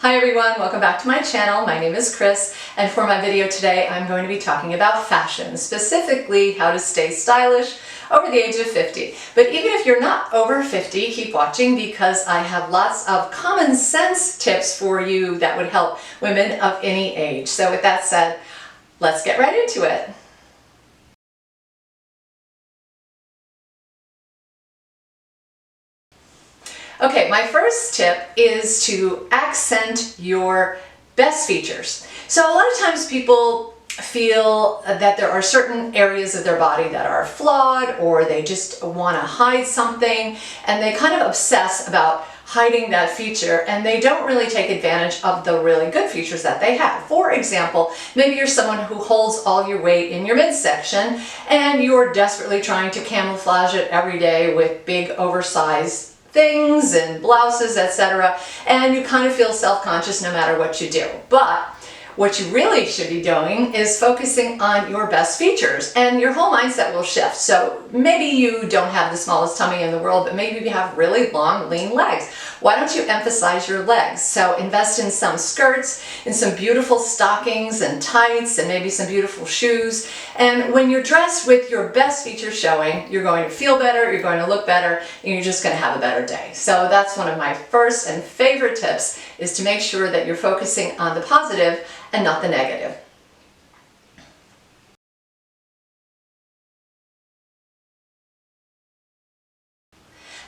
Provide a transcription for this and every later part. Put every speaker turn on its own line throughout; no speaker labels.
Hi everyone, welcome back to my channel. My name is Chris, and for my video today I'm going to be talking about fashion, specifically how to stay stylish over the age of 50. But even if you're not over 50, keep watching because I have lots of common sense tips for you that would help women of any age. So with that said, let's get right into it. Okay, my first tip is to accent your best features. So a lot of times people feel that there are certain areas of their body that are flawed, or they just want to hide something, and they kind of obsess about hiding that feature, and they don't really take advantage of the really good features that they have. For example, maybe you're someone who holds all your weight in your midsection and you're desperately trying to camouflage it every day with big oversized things and blouses, etc., and you kind of feel self-conscious no matter what you do. But what you really should be doing is focusing on your best features, and your whole mindset will shift. So maybe you don't have the smallest tummy in the world, but maybe you have really long, lean legs. Why don't you emphasize your legs? So invest in some skirts, in some beautiful stockings and tights, and maybe some beautiful shoes. And when you're dressed with your best features showing, you're going to feel better, you're going to look better, and you're just going to have a better day. So that's one of my first and favorite tips, is to make sure that you're focusing on the positive and not the negative.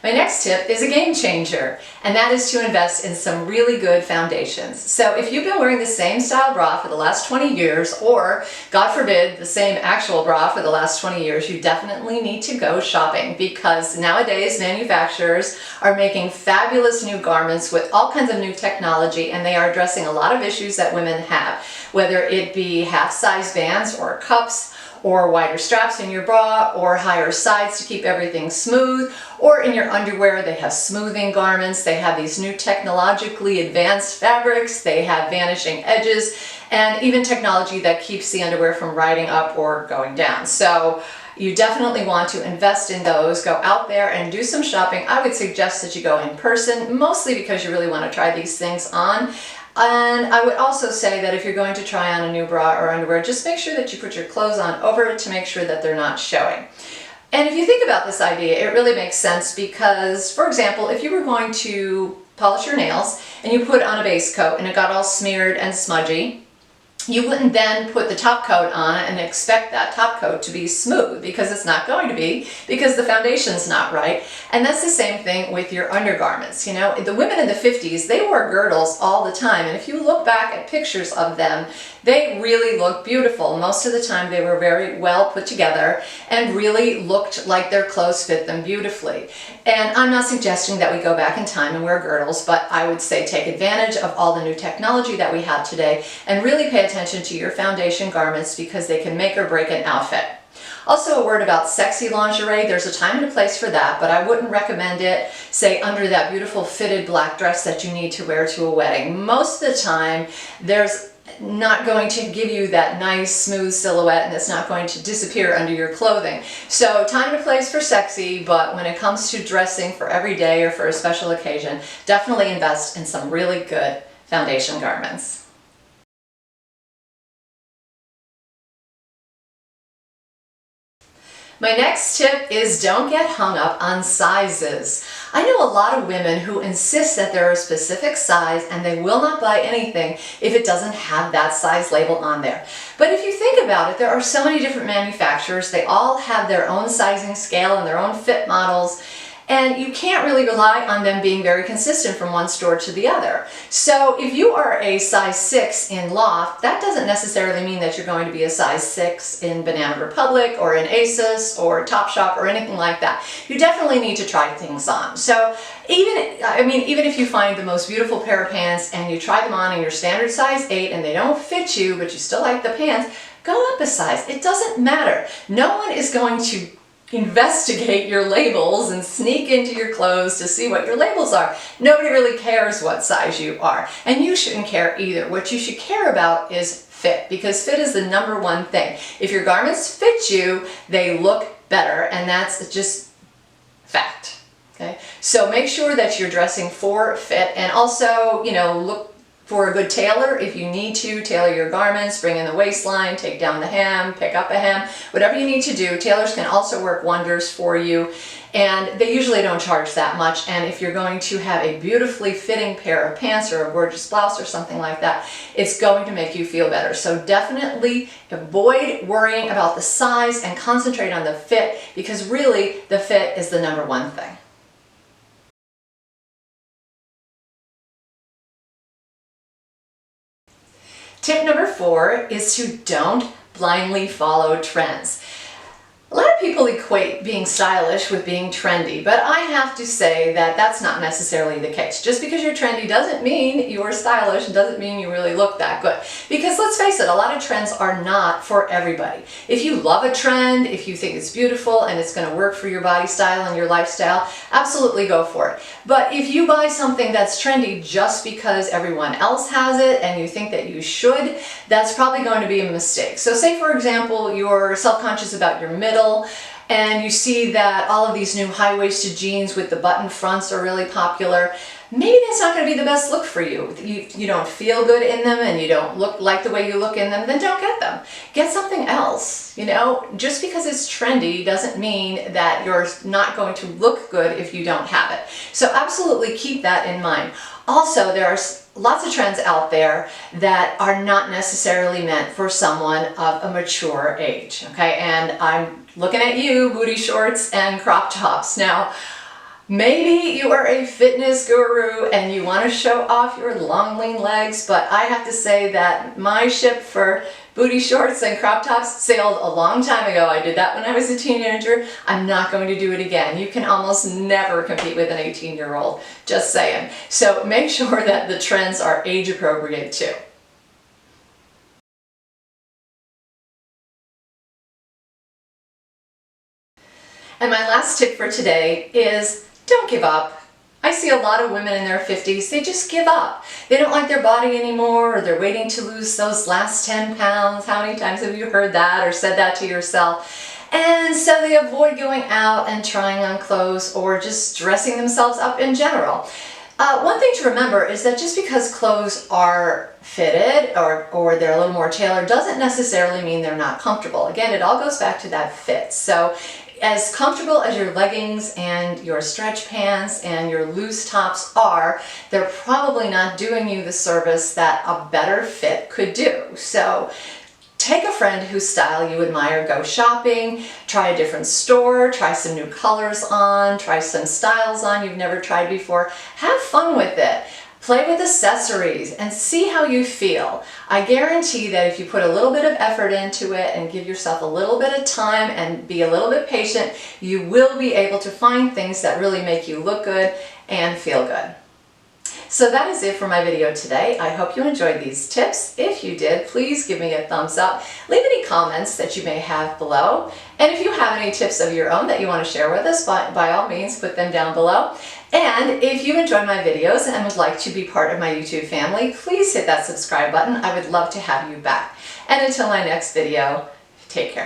My next tip is a game changer, and that is to invest in some really good foundations. So if you've been wearing the same style bra for the last 20 years, or God forbid, the same actual bra for the last 20 years, you definitely need to go shopping, because nowadays manufacturers are making fabulous new garments with all kinds of new technology, and they are addressing a lot of issues that women have, whether it be half-size bands or cups, or wider straps in your bra, or higher sides to keep everything smooth, or in your underwear they have smoothing garments, they have these new technologically advanced fabrics, they have vanishing edges, and even technology that keeps the underwear from riding up or going down. So you definitely want to invest in those. Go out there and do some shopping. I would suggest that you go in person, mostly because you really want to try these things on. And I would also say that if you're going to try on a new bra or underwear, just make sure that you put your clothes on over it to make sure that they're not showing. And if you think about this idea, it really makes sense because, for example, if you were going to polish your nails and you put on a base coat and it got all smeared and smudgy, you wouldn't then put the top coat on and expect that top coat to be smooth, because it's not going to be, because the foundation's not right. And that's the same thing with your undergarments. You know, the women in the 50s, they wore girdles all the time, and if you look back at pictures of them, they really look beautiful. Most of the time they were very well put together and really looked like their clothes fit them beautifully. And I'm not suggesting that we go back in time and wear girdles, but I would say take advantage of all the new technology that we have today and really pay attention to your foundation garments, because they can make or break an outfit. Also, a word about sexy lingerie. There's a time and a place for that, but I wouldn't recommend it, say, under that beautiful fitted black dress that you need to wear to a wedding. Most of the time, there's not going to give you that nice smooth silhouette, and it's not going to disappear under your clothing. So time and place for sexy, but when it comes to dressing for every day or for a special occasion, definitely invest in some really good foundation garments. My next tip is don't get hung up on sizes. I know a lot of women who insist that they're a specific size and they will not buy anything if it doesn't have that size label on there. But if you think about it, there are so many different manufacturers. They all have their own sizing scale and their own fit models, and you can't really rely on them being very consistent from one store to the other. So if you are a size 6 in Loft, that doesn't necessarily mean that you're going to be a size 6 in Banana Republic or in ASOS or Topshop or anything like that. You definitely need to try things on. So even if you find the most beautiful pair of pants and you try them on in your standard size 8 and they don't fit you, but you still like the pants, go up a size. It doesn't matter. No one is going to investigate your labels and sneak into your clothes to see what your labels are. Nobody really cares what size you are, and you shouldn't care either. What you should care about is fit, because fit is the number one thing. If your garments fit you, they look better, and that's just fact. Okay, so make sure that you're dressing for fit, and also, you know, look For a good tailor, if you need to tailor your garments, bring in the waistline, take down the hem, pick up a hem, whatever you need to do, tailors can also work wonders for you. And they usually don't charge that much. And if you're going to have a beautifully fitting pair of pants or a gorgeous blouse or something like that, it's going to make you feel better. So definitely avoid worrying about the size and concentrate on the fit, because really the fit is the number one thing. Tip number 4 is to don't blindly follow trends. A lot of people equate being stylish with being trendy, but I have to say that that's not necessarily the case. Just because you're trendy doesn't mean you're stylish, doesn't mean you really look that good. Because let's face it, a lot of trends are not for everybody. If you love a trend, if you think it's beautiful and it's going to work for your body style and your lifestyle, absolutely go for it. But if you buy something that's trendy just because everyone else has it and you think that you should, that's probably going to be a mistake. So say, for example, you're self-conscious about your middle, and you see that all of these new high-waisted jeans with the button fronts are really popular. Maybe that's not going to be the best look for you. You don't feel good in them and you don't look like the way you look in them, then don't get them. Get something else. You know, just because it's trendy doesn't mean that you're not going to look good if you don't have it. So absolutely keep that in mind. Also, there are lots of trends out there that are not necessarily meant for someone of a mature age, okay? And I'm looking at you, booty shorts and crop tops. Now, maybe you are a fitness guru and you want to show off your long, lean legs, but I have to say that my ship for booty shorts and crop tops sailed a long time ago. I did that when I was a teenager. I'm not going to do it again. You can almost never compete with an 18-year-old, just saying. So make sure that the trends are age appropriate too. And my last tip for today is don't give up. I see a lot of women in their 50s, they just give up. They don't like their body anymore, or they're waiting to lose those last 10 pounds. How many times have you heard that or said that to yourself? And so they avoid going out and trying on clothes or just dressing themselves up in general. One thing to remember is that just because clothes are fitted or they're a little more tailored doesn't necessarily mean they're not comfortable. Again, it all goes back to that fit. So as comfortable as your leggings and your stretch pants and your loose tops are, they're probably not doing you the service that a better fit could do. So take a friend whose style you admire, go shopping, try a different store, try some new colors on, try some styles on you've never tried before. Have fun with it. Play with accessories and see how you feel. I guarantee that if you put a little bit of effort into it and give yourself a little bit of time and be a little bit patient, you will be able to find things that really make you look good and feel good. So that is it for my video today. I hope you enjoyed these tips. If you did, please give me a thumbs up. Leave any comments that you may have below. And if you have any tips of your own that you want to share with us, by all means, put them down below. And if you enjoy my videos and would like to be part of my YouTube family, please hit that subscribe button. I would love to have you back. And until my next video, take care.